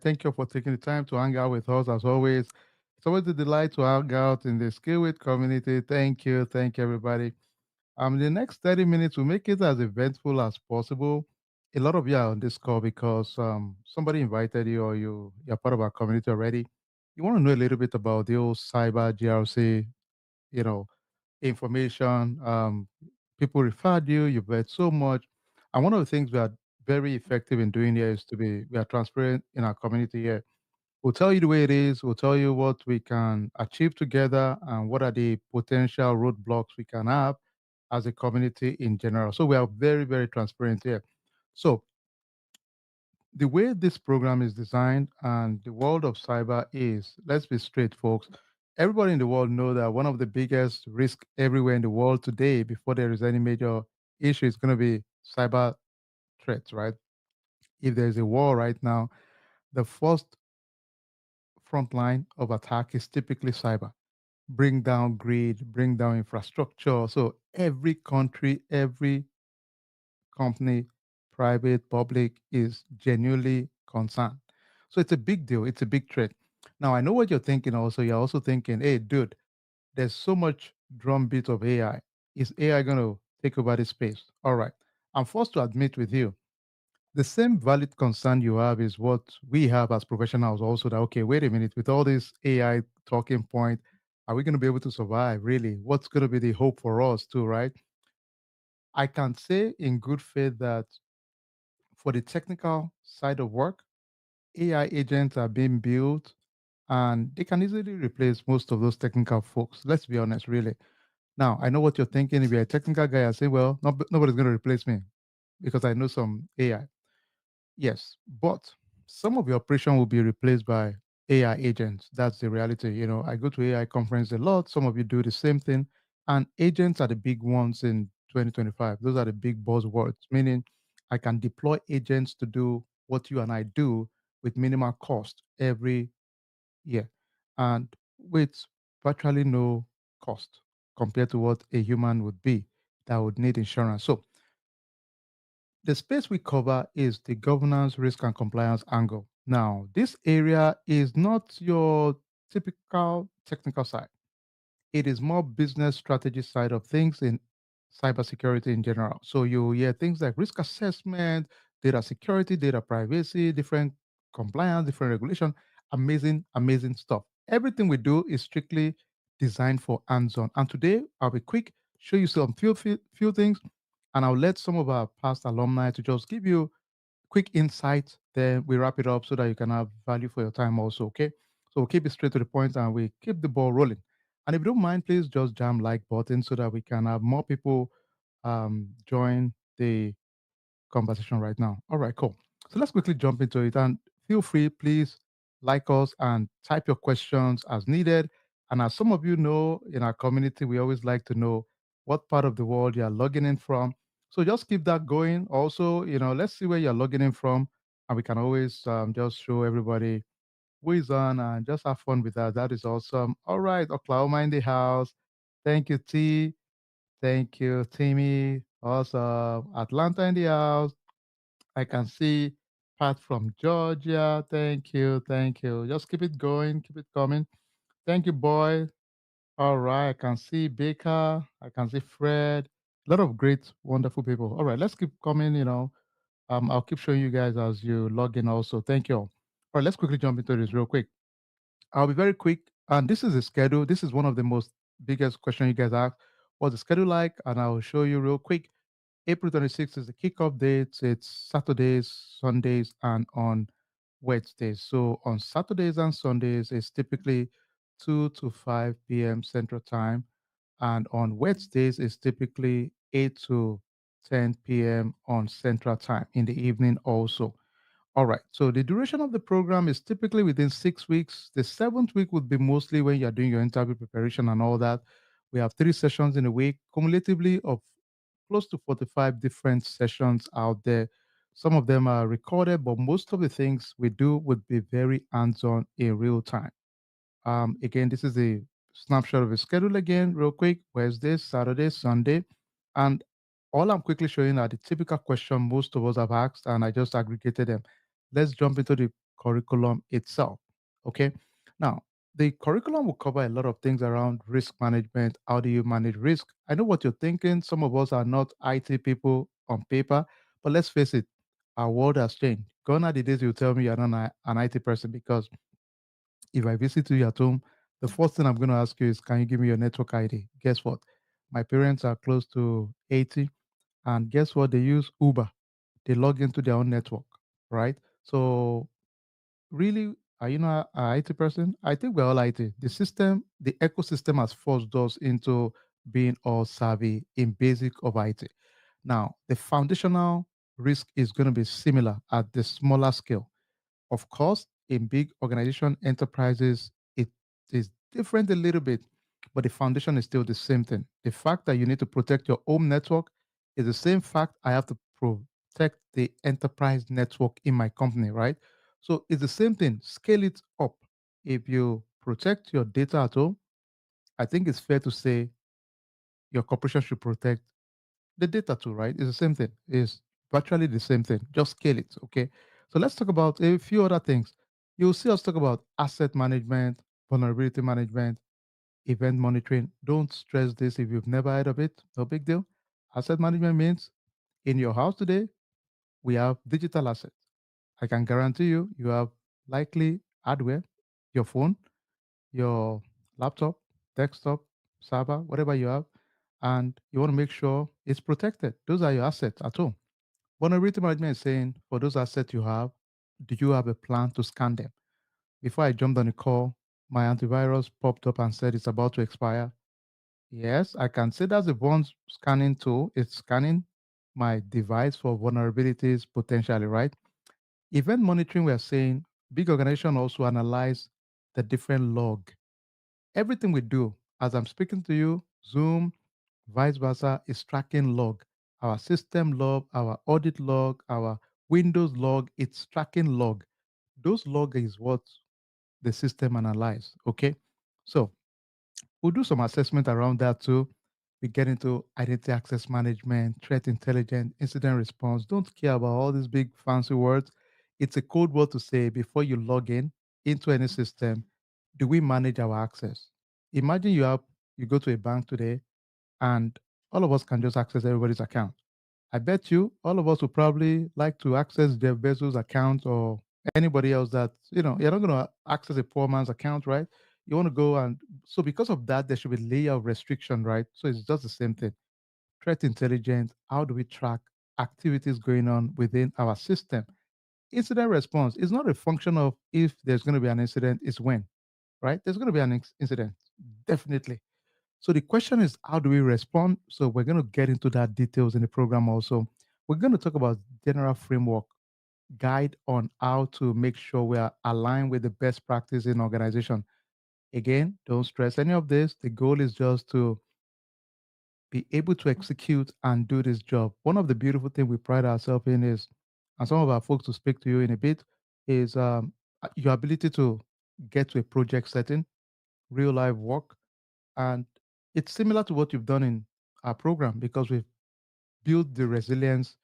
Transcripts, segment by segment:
Thank you for taking the time to hang out with us as always. It's always a delight to hang out in the Skillweed community. Thank you. Thank you, everybody. The next 30 minutes will make it as eventful as possible. A lot of you are on this call because somebody invited you or you're part of our community already. You want to know a little bit about the old Cyber GRC, you know, information. People referred you, you've read so much. And one of the things we are very effective in doing here is we are transparent in our community here. We'll tell you the way it is. We'll tell you what we can achieve together and what are the potential roadblocks we can have as a community in general. So we are very, very transparent here. So the way this program is designed and the world of cyber is, let's be straight, folks. Everybody in the world know that one of the biggest risk everywhere in the world today, before there is any major issue, is going to be cyber threats, right? If there's a war right now, the first front line of attack is typically cyber. Bring down grid, bring down infrastructure. So every country, every company, private, public, is genuinely concerned. So it's a big deal. It's a big threat. Now I know what you're thinking. Also, you're also thinking, "Hey, dude, there's so much drumbeat of AI. Is AI going to take over this space?" All right. I'm forced to admit with you, the same valid concern you have is what we have as professionals also, that okay, wait a minute, with all this AI talking point, are we going to be able to survive really? What's going to be the hope for us too, right? I can say in good faith that for the technical side of work, AI agents are being built and they can easily replace most of those technical folks. Let's be honest, really. Now, I know what you're thinking. If you're a technical guy, I say, well, nobody's going to replace me because I know some AI. Yes, but some of your operation will be replaced by AI agents. That's the reality. I go to AI conference a lot. Some of you do the same thing. And agents are the big ones in 2025. Those are the big buzzwords, meaning I can deploy agents to do what you and I do with minimal cost every year and with virtually no cost compared to what a human would be that would need insurance. So the space we cover is the governance, risk, and compliance angle. Now, this area is not your typical technical side. It is more business strategy side of things in cybersecurity in general. So you hear things like risk assessment, data security, data privacy, different compliance, different regulation. Amazing, amazing stuff. Everything we do is strictly designed for hands-on. And today I'll be quick, show you some few things, and I'll let some of our past alumni to just give you quick insight. Then we wrap it up so that you can have value for your time also. Okay. So we'll keep it straight to the point and we keep the ball rolling. And if you don't mind, please just jam like button so that we can have more people join the conversation right now. All right, cool. So let's quickly jump into it. And feel free, please like us and type your questions as needed. And as some of you know, in our community, we always like to know what part of the world you're logging in from. So just keep that going. Also, let's see where you're logging in from. And we can always just show everybody who is on and just have fun with that. That is awesome. All right, Oklahoma in the house. Thank you, T. Thank you, Timmy. Awesome. Atlanta in the house. I can see Pat from Georgia. Thank you. Thank you. Just keep it going. Keep it coming. Thank you, boy. All right. I can see Baker. I can see Fred. A lot of great, wonderful people. All right. Let's keep coming. I'll keep showing you guys as you log in also. Thank you. All right. Let's quickly jump into this real quick. I'll be very quick. And this is the schedule. This is one of the most biggest question you guys ask. What's the schedule like? And I'll show you real quick. April 26th is the kickoff date. It's Saturdays, Sundays, and on Wednesdays. So on Saturdays and Sundays, it's typically 2 to 5 p.m. Central Time. And on Wednesdays, it's typically 8 to 10 p.m. on Central Time in the evening also. All right. So the duration of the program is typically within 6 weeks. The seventh week would be mostly when you're doing your interview preparation and all that. We have 3 sessions in a week, cumulatively of close to 45 different sessions out there. Some of them are recorded, but most of the things we do would be very hands-on in real time. Again, this is a snapshot of the schedule again, real quick. Wednesday, Saturday, Sunday. And all I'm quickly showing are the typical question most of us have asked, and I just aggregated them. Let's jump into the curriculum itself. Okay. Now, the curriculum will cover a lot of things around risk management. How do you manage risk? I know what you're thinking. Some of us are not IT people on paper, but let's face it, our world has changed. Gone are the days you tell me you're not an IT person because if I visit you at home, the first thing I'm going to ask you is, can you give me your network ID? Guess what? My parents are close to 80, and guess what? They use Uber. They log into their own network, right? So really, are you not an IT person? I think we're all IT. The system, the ecosystem has forced us into being all savvy in basic of IT. Now, the foundational risk is going to be similar at the smaller scale. Of course, in big organization enterprises, it is different a little bit, but the foundation is still the same thing. The fact that you need to protect your home network is the same fact I have to protect the enterprise network in my company, right? So it's the same thing. Scale it up. If you protect your data at home, I think it's fair to say your corporation should protect the data too, right? It's the same thing. It's virtually the same thing. Just scale it, okay? So let's talk about a few other things. You'll see us talk about asset management, vulnerability management, event monitoring. Don't stress this if you've never heard of it. No big deal. Asset management means in your house today, we have digital assets. I can guarantee you, you have likely hardware, your phone, your laptop, desktop, server, whatever you have, and you want to make sure it's protected. Those are your assets at home. Vulnerability management is saying for those assets you have, do you have a plan to scan them? Before I jumped on the call, my antivirus popped up and said it's about to expire. Yes, I can say that's the one scanning tool. It's scanning my device for vulnerabilities potentially, right? Event monitoring, we're saying big organization also analyze the different log. Everything we do, as I'm speaking to you, Zoom, vice versa, is tracking log. Our system log, our audit log, our Windows log, it's tracking log. Those log is what the system analyze. Okay. So we'll do some assessment around that too. We get into identity access management, threat intelligence, incident response. Don't care about all these big fancy words. It's a code word to say before you log in into any system, do we manage our access? Imagine you go to a bank today and all of us can just access everybody's account. I bet you all of us would probably like to access Jeff Bezos' account or anybody else that, you're not going to access a poor man's account, right? You want to go and so because of that, there should be layer of restriction, right? So it's just the same thing. Threat intelligence, how do we track activities going on within our system? Incident response is not a function of if there's going to be an incident, it's when, right? There's going to be an incident, definitely. So the question is, how do we respond? So we're going to get into that details in the program also. We're going to talk about general framework, guide on how to make sure we are aligned with the best practice in organization. Again, don't stress any of this. The goal is just to be able to execute and do this job. One of the beautiful things we pride ourselves in is, and some of our folks will speak to you in a bit, is your ability to get to a project setting, real life work, and it's similar to what you've done in our program because we've built the resilience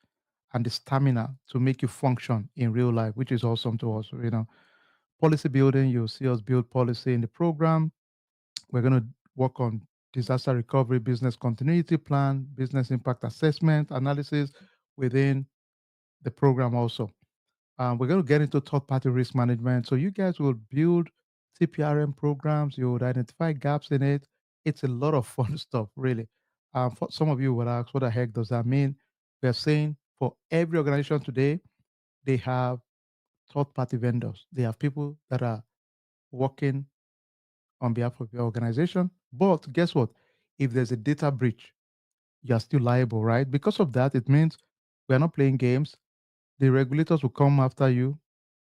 and the stamina to make you function in real life, which is awesome to us. Policy building, you'll see us build policy in the program. We're going to work on disaster recovery, business continuity plan, business impact assessment, analysis within the program also. We're going to get into third party risk management. So you guys will build TPRM programs, you would identify gaps in it. It's a lot of fun stuff, really. For some of you would ask, what the heck does that mean? We're saying for every organization today, they have third party vendors. They have people that are working on behalf of your organization. But guess what? If there's a data breach, you're still liable, right? Because of that, it means we're not playing games. The regulators will come after you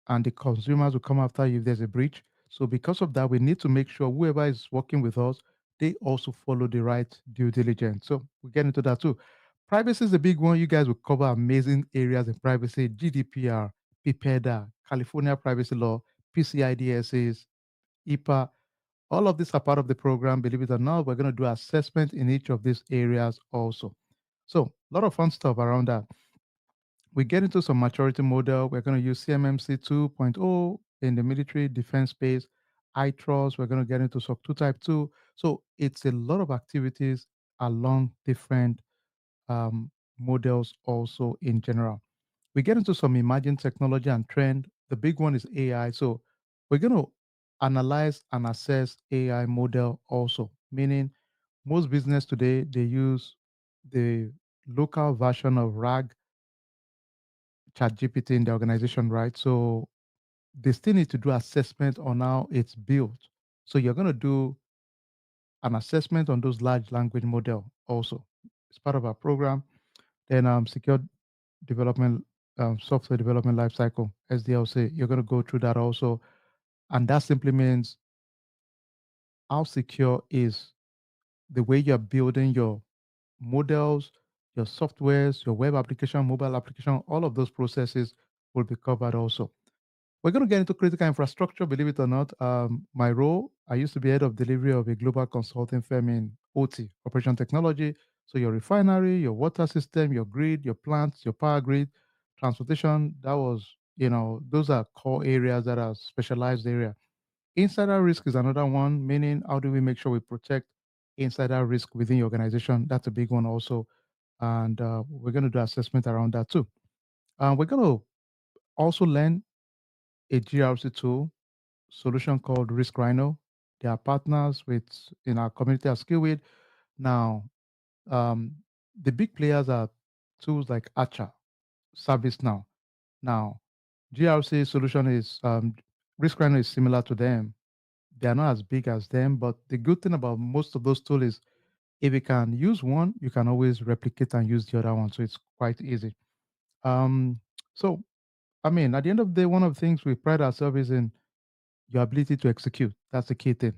and the consumers will come after you if there's a breach. So because of that, we need to make sure whoever is working with us, they also follow the right due diligence. So we get into that too. Privacy is a big one. You guys will cover amazing areas in privacy: GDPR, PIPEDA, California privacy law, PCI DSAs, HIPAA. All of these are part of the program. Believe it or not, we're going to do assessment in each of these areas also. So a lot of fun stuff around that. We get into some maturity model. We're going to use CMMC 2.0 in the military defense space. ITROS, we're going to get into SOC 2 Type 2. So it's a lot of activities along different models also in general. We get into some emerging technology and trend. The big one is AI. So we're going to analyze and assess AI model also, meaning most business today, they use the local version of RAG ChatGPT in the organization, right? So they still need to do assessment on how it's built. So you're going to do an assessment on those large language model also. It's part of our program. Then secure development, software development lifecycle, SDLC. You're going to go through that also, and that simply means how secure is the way you're building your models, your softwares, your web application, mobile application. All of those processes will be covered also. We're going to get into critical infrastructure, believe it or not. My role, I used to be head of delivery of a global consulting firm in OT, operation technology. So your refinery, your water system, your grid, your plants, your power grid, transportation, that was, those are core areas that are specialized area. Insider risk is another one, meaning how do we make sure we protect insider risk within your organization? That's a big one also. And we're going to do assessment around that too. We're going to also learn a GRC tool solution called Risk Rhino. They are partners with in our community at Skillweed. Now, um, the big players are tools like Archer, ServiceNow. Now, GRC solution is Risk Rhino is similar to them. They are not as big as them, but the good thing about most of those tools is if you can use one, you can always replicate and use the other one. So it's quite easy. Um, so I mean, at the end of the day, one of the things we pride ourselves is in your ability to execute. That's the key thing.